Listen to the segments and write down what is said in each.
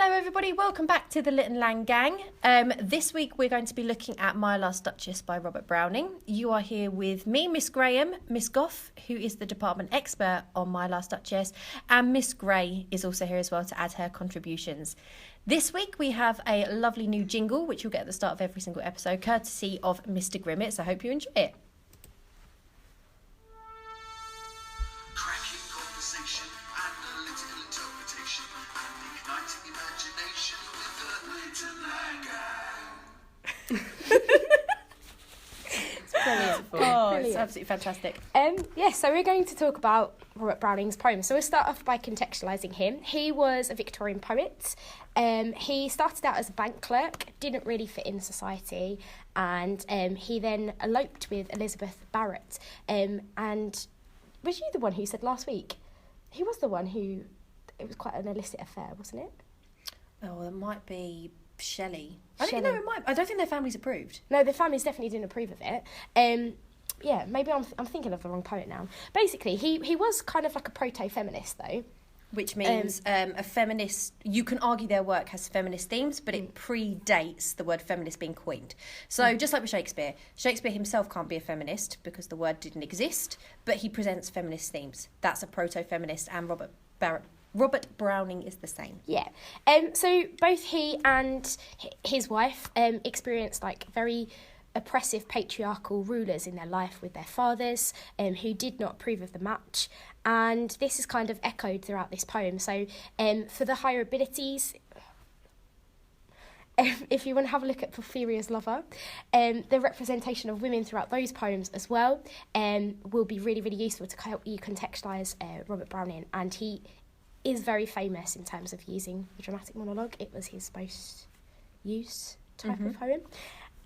Hello everybody, welcome back to the Lytton Lang Gang. This week we're going to be looking at My Last Duchess by Robert Browning. You are here with me, Miss Graham, Miss Gough, who is the department expert on My Last Duchess, and Miss Gray is also here as well to add her contributions. This week we have a lovely new jingle, which you'll get at the start of every single episode, courtesy of Mr. Grimmett, so I hope you enjoy it. Cracking conversation, analytical interpretation, and igniting imagination with the Lytton Lang Gang. It's brilliant. Brilliant. It's absolutely fantastic. So we're going to talk about Robert Browning's poem. So we'll start off by contextualising him. He was a Victorian poet. He started out as a bank clerk, didn't really fit in society, and he then eloped with Elizabeth Barrett. And was you the one who said last week? He was the one who, it was quite an illicit affair, wasn't it? Oh, it might be Shelley. I don't think their families approved. No, the families definitely didn't approve of it. Yeah, maybe I'm thinking of the wrong poet now. Basically, he was kind of like a proto-feminist, though. Which means a feminist, you can argue their work has feminist themes, but it predates the word feminist being coined. So just like with Shakespeare himself can't be a feminist because the word didn't exist, but he presents feminist themes. That's a proto-feminist, and Robert Browning is the same. Yeah. So both he and his wife experienced like very oppressive patriarchal rulers in their life with their fathers who did not approve of the match, and this is kind of echoed throughout this poem. So for the higher abilities, if you want to have a look at Porphyria's lover, the representation of women throughout those poems as well will be really, really useful to help you contextualise Robert Browning, and he is very famous in terms of using the dramatic monologue. It was his most used type of poem.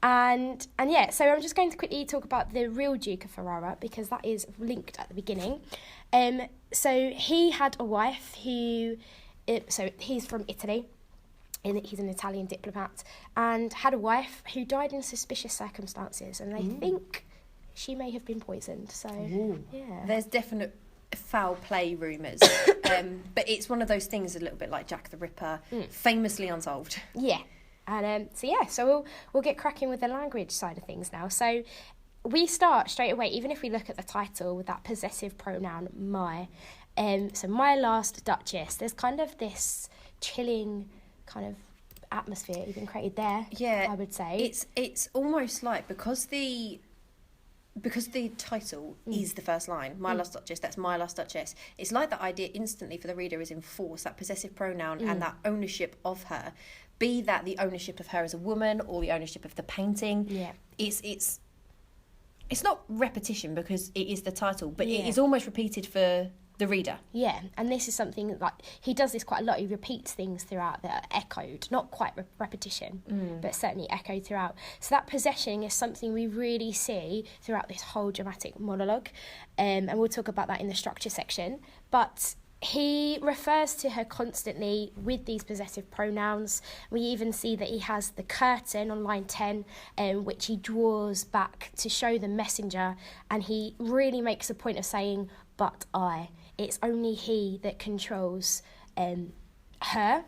And yeah, so I'm just going to quickly talk about the real Duke of Ferrara because that is linked at the beginning. So he had a wife who, so he's from Italy, and he's an Italian diplomat, and had a wife who died in suspicious circumstances, and they think she may have been poisoned. So yeah, There's definite foul play rumours, but it's one of those things a little bit like Jack the Ripper, famously unsolved. Yeah. And so we'll get cracking with the language side of things now. So we start straight away, even if we look at the title, with that possessive pronoun my. So My Last Duchess. There's kind of this chilling kind of atmosphere even created there. Yeah, I would say it's almost like because the title is the first line, My Last Duchess, that's My Last Duchess. It's like that idea instantly for the reader is enforced, that possessive pronoun and that ownership of her, be that the ownership of her as a woman or the ownership of the painting. Yeah. It's not repetition because it is the title, but it is almost repeated for the reader. Yeah, and this is something like he does this quite a lot. He repeats things throughout that are echoed, not quite repetition, but certainly echoed throughout. So that possession is something we really see throughout this whole dramatic monologue, and we'll talk about that in the structure section. But he refers to her constantly with these possessive pronouns. We even see that he has the curtain on line 10, which he draws back to show the messenger, and he really makes a point of saying, but I. It's only he that controls her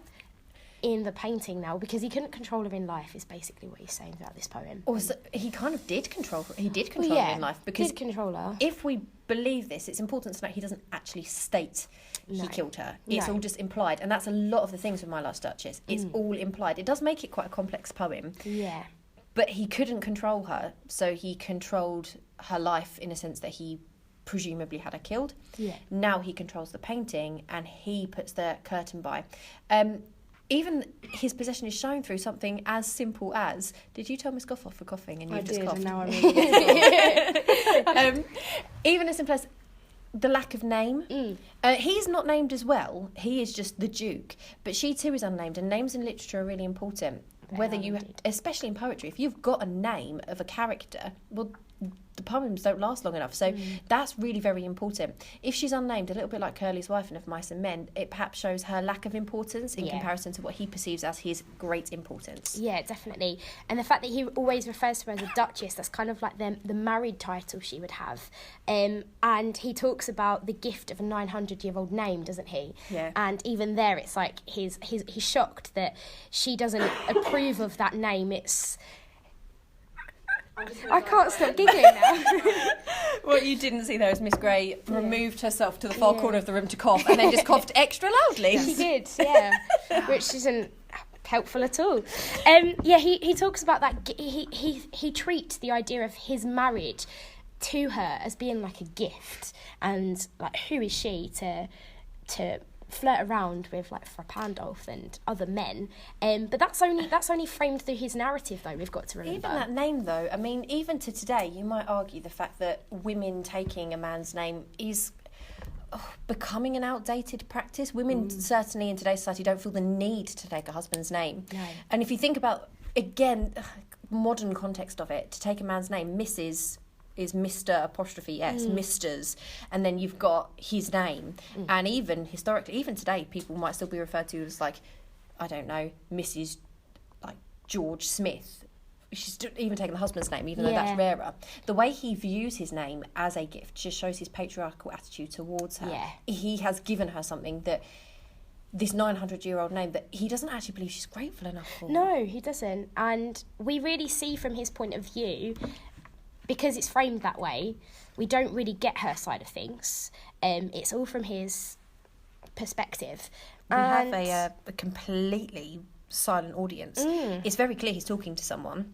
in the painting now, because he couldn't control her in life, is basically what he's saying throughout this poem. Also, he kind of did control her. He did control her in life, because did control her. If we believe this, it's important to note he doesn't actually state he killed her. It's all just implied, and that's a lot of the things with My Last Duchess. It's all implied. It does make it quite a complex poem. Yeah. But he couldn't control her, so he controlled her life in a sense that he presumably had her killed. Yeah. Now he controls the painting, and he puts the curtain by. Even his possession is shown through something as simple as, did you tell Miss Gough off for coughing and you've just coughed? And now I'm really Even as simple as the lack of name. He's not named as well. He is just the Duke. But she too is unnamed, and names in literature are really important. Especially in poetry, if you've got a name of a character, well, the poems don't last long enough. So that's really very important. If she's unnamed, a little bit like Curly's wife in Of Mice and Men, it perhaps shows her lack of importance in comparison to what he perceives as his great importance. Yeah, definitely. And the fact that he always refers to her as a Duchess, that's kind of like the married title she would have. And he talks about the gift of a 900-year-old name, doesn't he? Yeah. And even there, it's like he's shocked that she doesn't approve of that name. I can't stop giggling now. What you didn't see there is Miss Gray removed herself to the far corner of the room to cough, and then just coughed extra loudly. She did, yeah, which isn't helpful at all. He talks about that. He treats the idea of his marriage to her as being like a gift, and like, who is she to flirt around with like for Pandolf and other men, but that's only framed through his narrative, though. We've got to remember. Even that name, though, I mean, even to today, you might argue the fact that women taking a man's name is becoming an outdated practice. Women certainly in today's society don't feel the need to take a husband's name. No. And if you think about, again, modern context of it, to take a man's name, Mrs. is Mr. apostrophe S, Misters, and then you've got his name. And even historically, even today, people might still be referred to as, like, I don't know, Mrs. like George Smith. She's even taking the husband's name, even though that's rarer. The way he views his name as a gift just shows his patriarchal attitude towards her. Yeah. He has given her something that, this 900-year-old name, that he doesn't actually believe she's grateful enough for. No, he doesn't. And we really see from his point of view, because it's framed that way, we don't really get her side of things. It's all from his perspective. We have a completely silent audience. It's very clear he's talking to someone.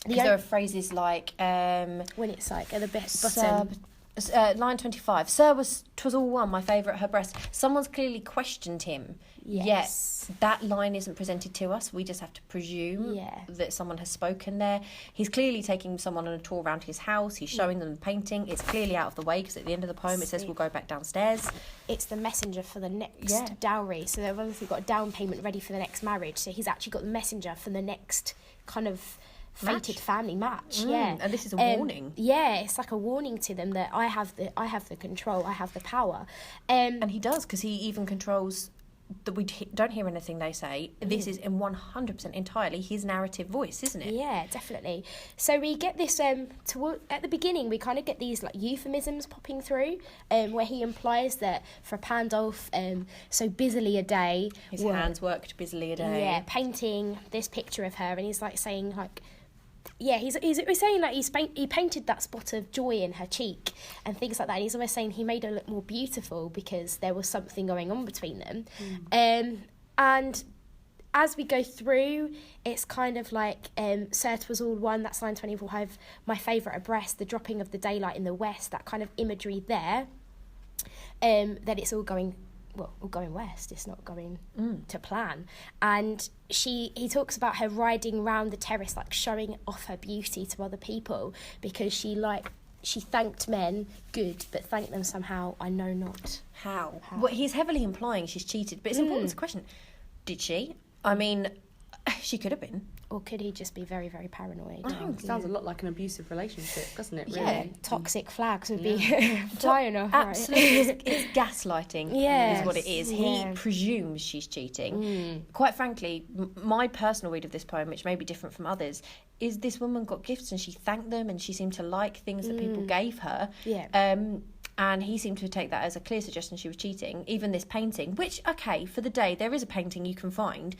Because there are phrases like... when it's like at the bottom... line 25. Sir, 'twas all one, my favourite her breast. Someone's clearly questioned him. Yes. Yet that line isn't presented to us. We just have to presume that someone has spoken there. He's clearly taking someone on a tour around his house. He's showing them the painting. It's clearly out of the way because at the end of the poem it says we'll go back downstairs. It's the messenger for the next dowry. So they've obviously got a down payment ready for the next marriage. So he's actually got the messenger for the next kind of fated family match. And this is a warning. It's like a warning to them that I have the control, I have the power. And he does, because he even controls that we don't hear anything they say. This is in 100% entirely his narrative voice, isn't it? Yeah, definitely. So we get this at the beginning we kind of get these like euphemisms popping through, where he implies that for Pandolf, so busily a day, his hands worked busily a day. Yeah, painting this picture of her, and he's like saying like, yeah, he's saying like he painted that spot of joy in her cheek and things like that. And he's always saying he made her look more beautiful because there was something going on between them. And as we go through, it's kind of like Sir, 'twas all one. That's line 24. Have my favourite abreast, the dropping of the daylight in the west. That kind of imagery there. That it's all going west. It's not going to plan. And he talks about her riding round the terrace, like showing off her beauty to other people, because she thanked men good, but thanked them somehow, I know not how. Well, he's heavily implying she's cheated, but it's important to question, did she? I mean, she could have been. Or could he just be very, very paranoid? Sounds a lot like an abusive relationship, doesn't it, really? Yeah, toxic flags would be flying off. Absolutely. It's gaslighting is what it is. Yeah. He presumes she's cheating. Quite frankly, my personal read of this poem, which may be different from others, is this woman got gifts and she thanked them and she seemed to like things that people gave her. Yeah. And he seemed to take that as a clear suggestion she was cheating. Even this painting, which, okay, for the day, there is a painting you can find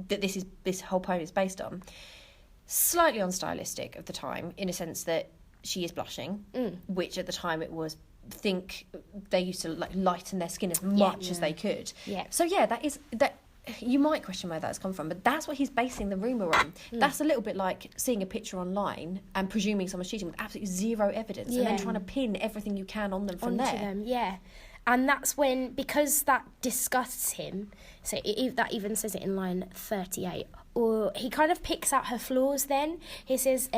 that this whole poem is based on. Slightly unstylistic of the time, in a sense that she is blushing, which at the time it was, think they used to like lighten their skin as much as they could. Yeah. So yeah, that you might question where that's come from, but that's what he's basing the rumour on. That's a little bit like seeing a picture online and presuming someone's cheating with absolutely zero evidence, and then trying to pin everything you can on them from onto there. them, yeah. And that's when, because that disgusts him, so that even says it in line 38, or he kind of picks out her flaws then. He says,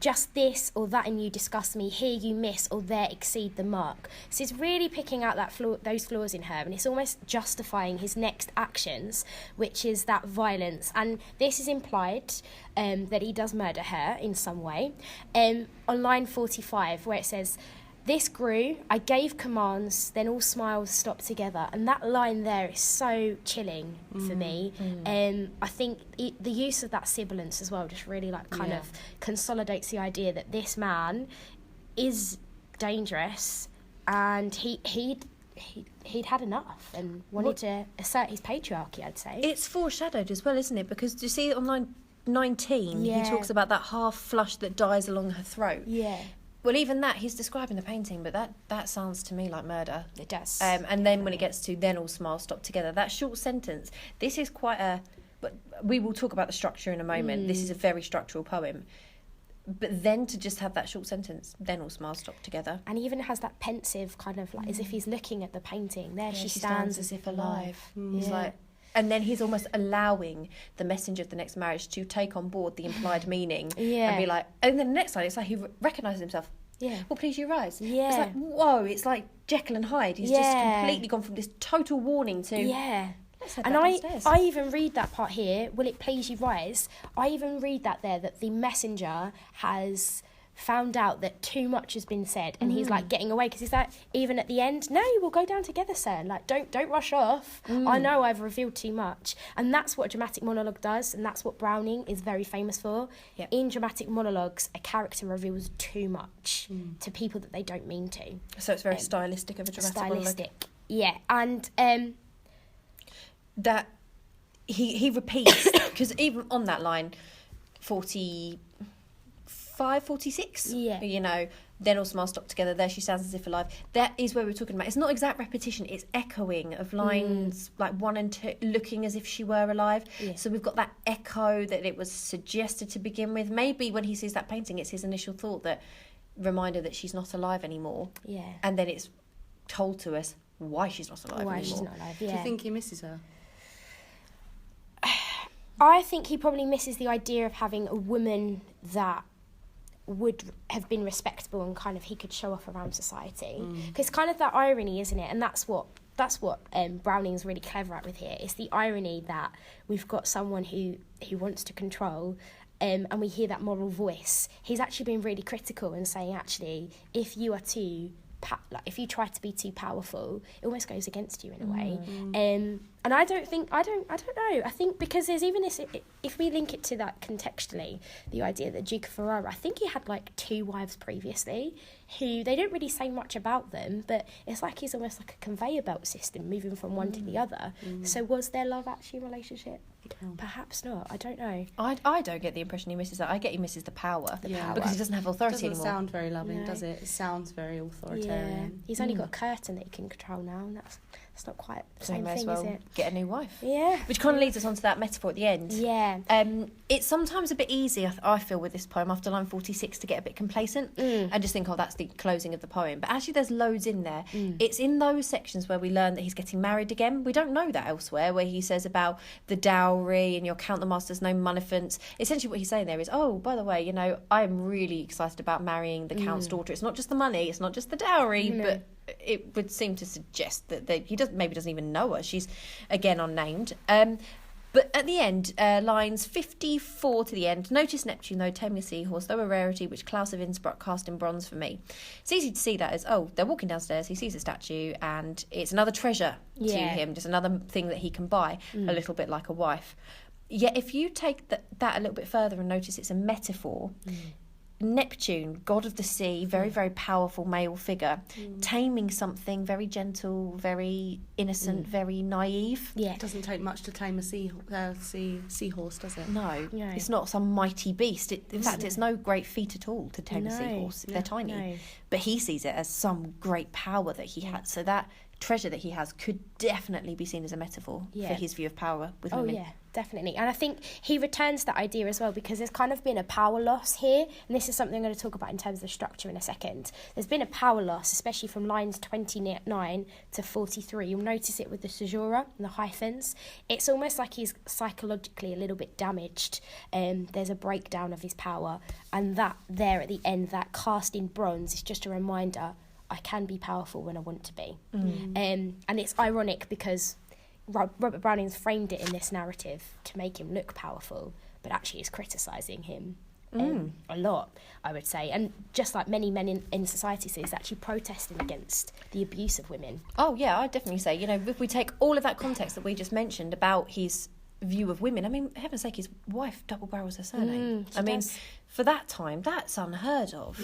just this or that in you disgusts me, here you miss or there exceed the mark. So he's really picking out those flaws in her, and it's almost justifying his next actions, which is that violence. And this is implied that he does murder her in some way. On line 45, where it says, "This grew, I gave commands, then all smiles stopped together." And that line there is so chilling for me. I think the use of that sibilance as well just really like kind of consolidates the idea that this man is dangerous, and he'd had enough and wanted to assert his patriarchy, I'd say. It's foreshadowed as well, isn't it? Because do you see on line 19, he talks about that half flush that dies along her throat. Yeah. Well, even that, he's describing the painting, but that sounds to me like murder. It does. And then when it gets to then all smiles stop together, that short sentence, this is quite a... But we will talk about the structure in a moment. This is a very structural poem. But then to just have that short sentence, then all smiles stop together. And he even has that pensive kind of like, as if he's looking at the painting. There she stands as if alive. He's like... And then he's almost allowing the messenger of the next marriage to take on board the implied meaning and be like... And then the next line, it's like he recognises himself. Yeah. Well, please, you rise. Yeah. It's like, whoa, it's like Jekyll and Hyde. He's just completely gone from this total warning to... Yeah. Let's head And back downstairs. I even read that part here, will it please you rise? I even read that there, that the messenger has found out that too much has been said, and he's like getting away, because he's like, even at the end, no, we'll go down together, sir. Like, don't rush off. I know I've revealed too much. And that's what a dramatic monologue does, and that's what Browning is very famous for. Yep. In dramatic monologues, a character reveals too much to people that they don't mean to. So it's very stylistic of a dramatic monologue. Stylistic. Yeah. And That he repeats, because even on that line, 45, 46, you know, then all smiles stop together, there she stands as if alive. That is where we're talking about. It's not exact repetition, it's echoing of lines like 1 and 2, looking as if she were alive. Yeah. So we've got that echo that it was suggested to begin with. Maybe when he sees that painting, it's his initial thought, that reminder that she's not alive anymore. Yeah. And then it's told to us why she's not alive anymore. Why she's not alive, Do you think he misses her? I think he probably misses the idea of having a woman that would have been respectable and kind of he could show off around society. Because kind of that irony, isn't it? And that's what Browning's really clever at with here. It's the irony that we've got someone who wants to control, and we hear that moral voice. He's actually been really critical and saying, actually, if you are too... if you try to be too powerful, it almost goes against you in a way. And I don't know. I think because there's even this, if we link it to that contextually, the idea that Duke of Ferrara, I think he had like 2 wives previously, who they don't really say much about them, but it's like he's almost like a conveyor belt system moving from one to the other. So was their love actually a relationship? Perhaps not. I don't know. I don't get the impression he misses that. I get he misses the power. Because he doesn't have authority anymore. Doesn't sound very loving, does it? It sounds very authoritarian. Yeah. He's only got a curtain that he can control now, and that's not quite the same thing, is it? Get a new wife. Yeah. Which kind of leads us on to that metaphor at the end. Yeah. It's sometimes a bit easy, I feel, with this poem after line 46 to get a bit complacent and just think, oh, that's the closing of the poem. But actually there's loads in there. It's in those sections where we learn that he's getting married again. We don't know that elsewhere, where he says about the dowry and you'll count the masters no monifants. Essentially what he's saying there is, oh, by the way, you know, I'm really excited about marrying the Count's daughter. It's not just the money, it's not just the dowry, but it would seem to suggest that he doesn't even know her. She's, again, unnamed. But at the end, lines 54 to the end, notice Neptune, though taming a seahorse, though a rarity, which Klaus of Innsbruck cast in bronze for me. It's easy to see that as, oh, they're walking downstairs, he sees a statue, and it's another treasure to him, just another thing that he can buy, a little bit like a wife. Yet if you take that a little bit further and notice it's a metaphor, Neptune, god of the sea, very, very powerful male figure, taming something very gentle, very innocent, very naive. Yeah. It doesn't take much to tame a seahorse, does it? No, it's not some mighty beast. In fact, it's no great feat at all to tame a seahorse. They're tiny. But he sees it as some great power that he had. So that treasure that he has could definitely be seen as a metaphor for his view of power with women. Oh, yeah, definitely. And I think he returns that idea as well, because there's kind of been a power loss here. And this is something I'm going to talk about in terms of the structure in a second. There's been a power loss, especially from lines 29 to 43. You'll notice it with the caesura and the hyphens. It's almost like he's psychologically a little bit damaged. There's a breakdown of his power. And that there at the end, that cast in bronze, is just a reminder, I can be powerful when I want to be. And it's ironic because Robert Browning's framed it in this narrative to make him look powerful, but actually is criticising him a lot, I would say. And just like many men in society, so he's actually protesting against the abuse of women. Oh, yeah, I'd definitely say, you know, if we take all of that context that we just mentioned about his view of women, I mean, heaven's sake, his wife double barrels her surname. I mean, for that time, that's unheard of.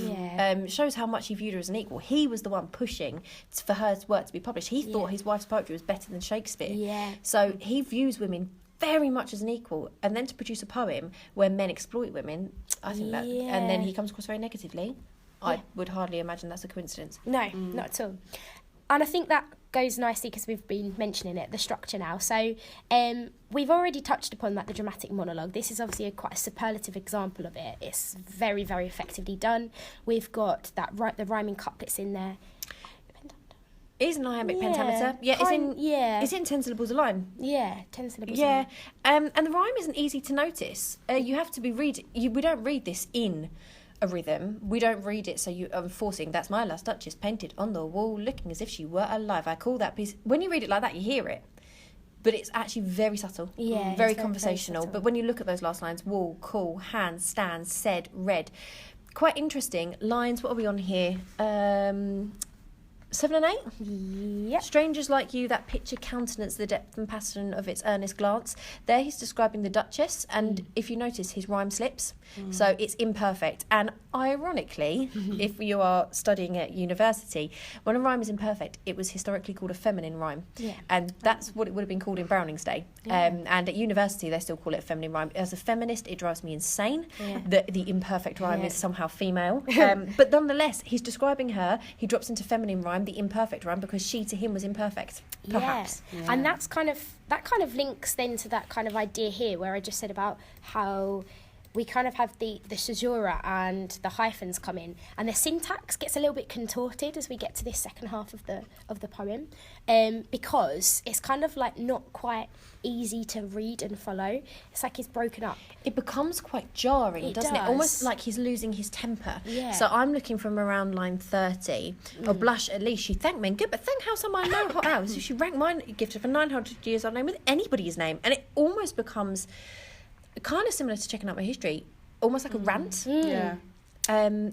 Shows how much he viewed her as an equal. He was the one pushing for her work to be published. He thought his wife's poetry was better than Shakespeare. So he views women very much as an equal, and then to produce a poem where men exploit women, I think that, and then he comes across very negatively. I would hardly imagine that's a coincidence. No, not at all. And I think that goes nicely, because we've been mentioning it, the structure now. So we've already touched upon that, the dramatic monologue. This is obviously quite a superlative example of it. It's very, very effectively done. We've got the rhyming couplets in there. It is an iambic pentameter. It's in 10 syllables a line. Yeah, 10 syllables. Yeah, and the rhyme isn't easy to notice. You have to be we don't read this in a rhythm. We don't read it so you forcing, that's my last Duchess painted on the wall looking as if she were alive. I call that piece. When you read it like that, you hear it. But it's actually very subtle. Yeah. Very conversational. Very but when you look at those last lines, wall, call, hand, stand, said, read. Quite interesting. Lines, what are we on here? 7 and 8? Yep. Strangers like you that picture countenance the depth and passion of its earnest glance. There he's describing the Duchess, and if you notice, his rhyme slips. So it's imperfect. And ironically, if you are studying at university, when a rhyme is imperfect, it was historically called a feminine rhyme. Yeah. And that's what it would have been called in Browning's day. And at university, they still call it a feminine rhyme. As a feminist, it drives me insane that the imperfect rhyme is somehow female. But nonetheless, he's describing her. He drops into feminine rhyme, the imperfect rhyme, because she to him was imperfect, perhaps. And that kind of links then to that kind of idea here where I just said about how we kind of have the caesura and the hyphens come in, and the syntax gets a little bit contorted as we get to this second half of the poem, because it's kind of like not quite easy to read and follow. It's like it's broken up. It becomes quite jarring, doesn't it? Almost like he's losing his temper. So I'm looking from around line 30. Oh, blush, at least she thanked me. Good, but thank how some I know how. So she ranked mine gifted for 900 years old name with anybody's name. And it almost becomes kind of similar to checking out my history, almost like a rant.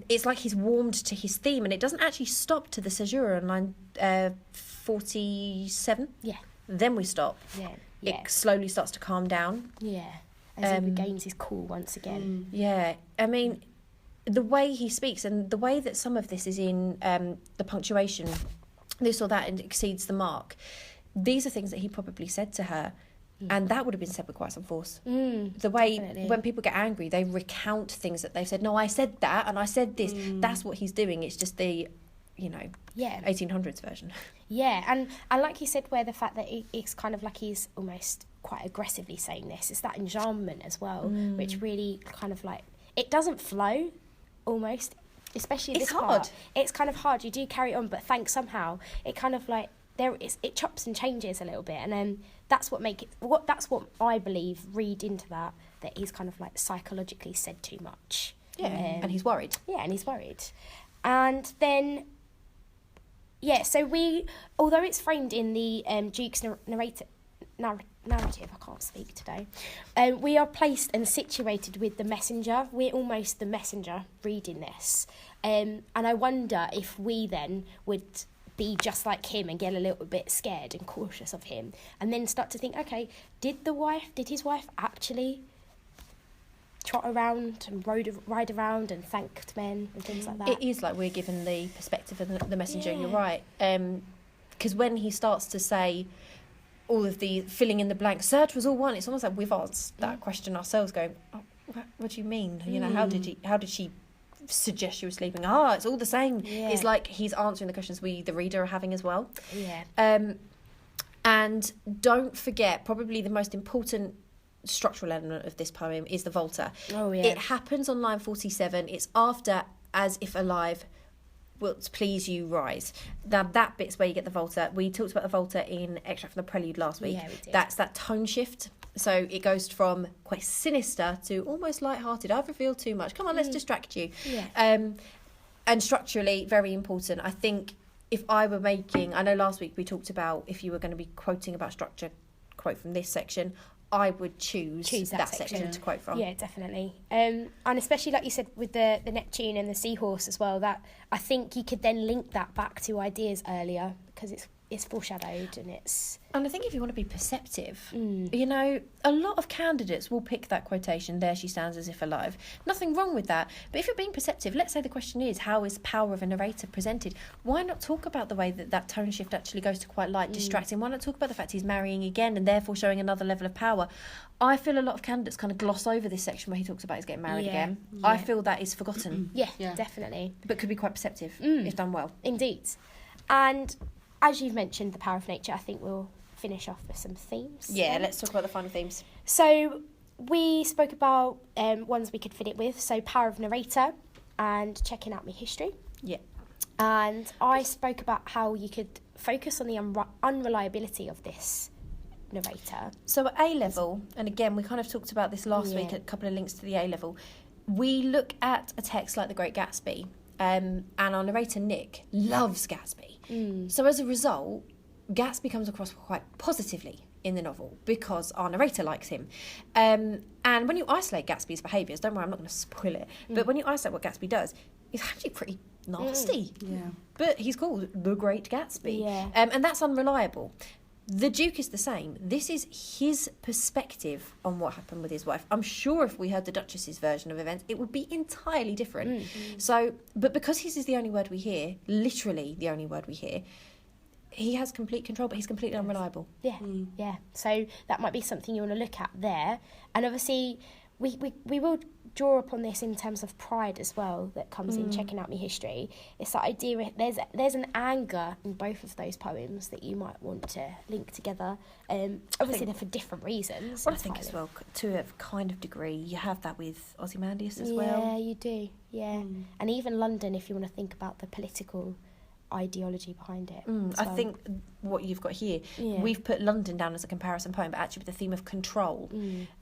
It's like he's warmed to his theme, and it doesn't actually stop to the caesura on line 47. Then we stop. It slowly starts to calm down. As he regains his cool once again. I mean, the way he speaks and the way that some of this is in the punctuation, this or that, and exceeds the mark. These are things that he probably said to her. And that would have been said with quite some force. The way when people get angry, they recount things that they've said. No, I said that and I said this. That's what he's doing. It's just the, 1800s version. And like you said, where the fact that it's kind of like he's almost quite aggressively saying this, it's that enjambment as well, which really kind of like, it doesn't flow almost, especially this part. Hard. It's kind of hard. You do carry on, but thanks somehow. It kind of like, it chops and changes a little bit, and then that's what I believe read into that he's kind of like psychologically said too much. And he's worried. And then so although it's framed in the Duke's narrative, I can't speak today, we are placed and situated with the messenger. We're almost the messenger reading this, and I wonder if we then would be just like him and get a little bit scared and cautious of him, and then start to think, okay, did his wife actually trot around and ride around and thanked men and things like that? It is like we're given the perspective of the messenger. You're right, because when he starts to say all of the filling in the blanks, search was all one, it's almost like we've asked that question ourselves, going, oh, what do you mean? How did she suggest you were sleeping. It's all the same. Yeah. It's like he's answering the questions we, the reader, are having as well. Yeah. And don't forget, probably the most important structural element of this poem is the Volta. Oh, yeah. It happens on line 47. It's after as if alive, wilt please you rise. Now that bit's where you get the Volta. We talked about the Volta in Extract from the Prelude last week. Yeah, we did. That's that tone shift. So it goes from quite sinister to almost light-hearted. I've revealed too much. Come on, let's distract you. Yeah. And structurally, very important. I think if I were making... I know last week we talked about if you were going to be quoting about structure, quote from this section, I would choose that section to quote from. Yeah, definitely. And especially, like you said, with the Neptune and the seahorse as well, that I think you could then link that back to ideas earlier because it's foreshadowed and it's... And I think if you want to be perceptive, you know, a lot of candidates will pick that quotation, there she stands as if alive. Nothing wrong with that. But if you're being perceptive, let's say the question is, how is power of a narrator presented? Why not talk about the way that tone shift actually goes to quite light, distracting? Why not talk about the fact he's marrying again and therefore showing another level of power? I feel a lot of candidates kind of gloss over this section where he talks about he's getting married again. Yeah. I feel that is forgotten. Yeah, definitely. But could be quite perceptive if done well. Indeed. And as you've mentioned, the power of nature, I think we'll finish off with some themes. Yeah, let's talk about the final themes. So we spoke about ones we could fit it with. So power of narrator and checking out my history. Yeah. And I spoke about how you could focus on the unreliability of this narrator. So at A-level, and again, we kind of talked about this last week, a couple of links to the A-level, we look at a text like The Great Gatsby, and our narrator, Nick, loves Gatsby. So as a result, Gatsby comes across quite positively in the novel because our narrator likes him. And when you isolate Gatsby's behaviours, don't worry, I'm not going to spoil it, but when you isolate what Gatsby does, he's actually pretty nasty. Yeah. But he's called The Great Gatsby. Yeah. And that's unreliable. The Duke is the same. This is his perspective on what happened with his wife. I'm sure if we heard the Duchess's version of events, it would be entirely different. So, but because his is the only word we hear, literally the only word we hear, he has complete control, but he's completely unreliable. Yeah, yeah. So that might be something you want to look at there. And obviously, we will draw upon this in terms of pride as well that comes in checking out my history. It's that idea, there's an anger in both of those poems that you might want to link together. Obviously, they're for different reasons. Well, I think as well, to a kind of degree, you have that with Ozymandias as well. Yeah, you do, yeah. And even London, if you want to think about the political ideology behind it. I think what you've got here, we've put London down as a comparison poem, but actually with the theme of control.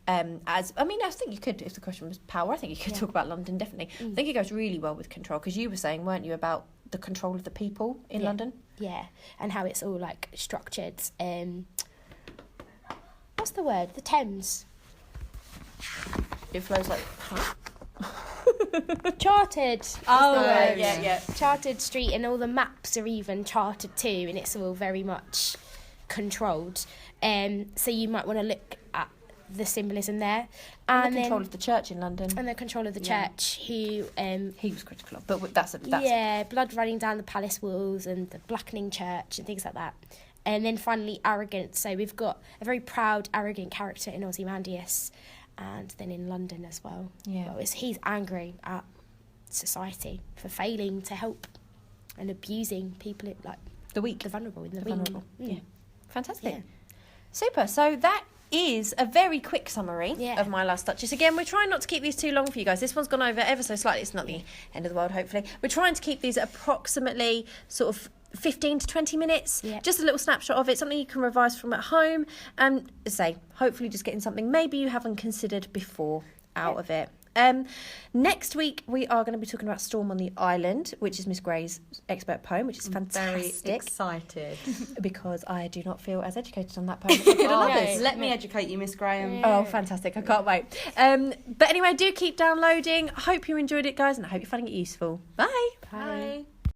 I think you could, if the question was power, I think you could talk about London, definitely. I think it goes really well with control, because you were saying, weren't you, about the control of the people in London? Yeah, and how it's all like structured. What's the word? The Thames. It flows like... Chartered. yeah. Chartered street, and all the maps are even chartered too, and it's all very much controlled. So you might want to look at the symbolism there, and the control of the church in London, and the control of the church, who he was critical of, but that's blood running down the palace walls and the blackening church and things like that. And then finally, arrogance. So we've got a very proud, arrogant character in Ozymandias. And then in London as well. Yeah. Well, he's angry at society for failing to help and abusing people, like the weak, the vulnerable, vulnerable. Yeah. Fantastic. Yeah. Super. So that is a very quick summary of My Last Duchess. Again, we're trying not to keep these too long for you guys. This one's gone over ever so slightly. It's not the end of the world, hopefully. We're trying to keep these approximately sort of 15 to 20 minutes, just a little snapshot of it, something you can revise from at home, and hopefully just getting something maybe you haven't considered before out of it. Next week we are going to be talking about Storm on the Island, which is Miss Gray's expert poem, which is fantastic. Very excited because I do not feel as educated on that poem as I did on others. Let me educate you, Miss Graham. Oh, fantastic! I can't wait. But anyway, do keep downloading. I hope you enjoyed it, guys, and I hope you're finding it useful. Bye. Bye.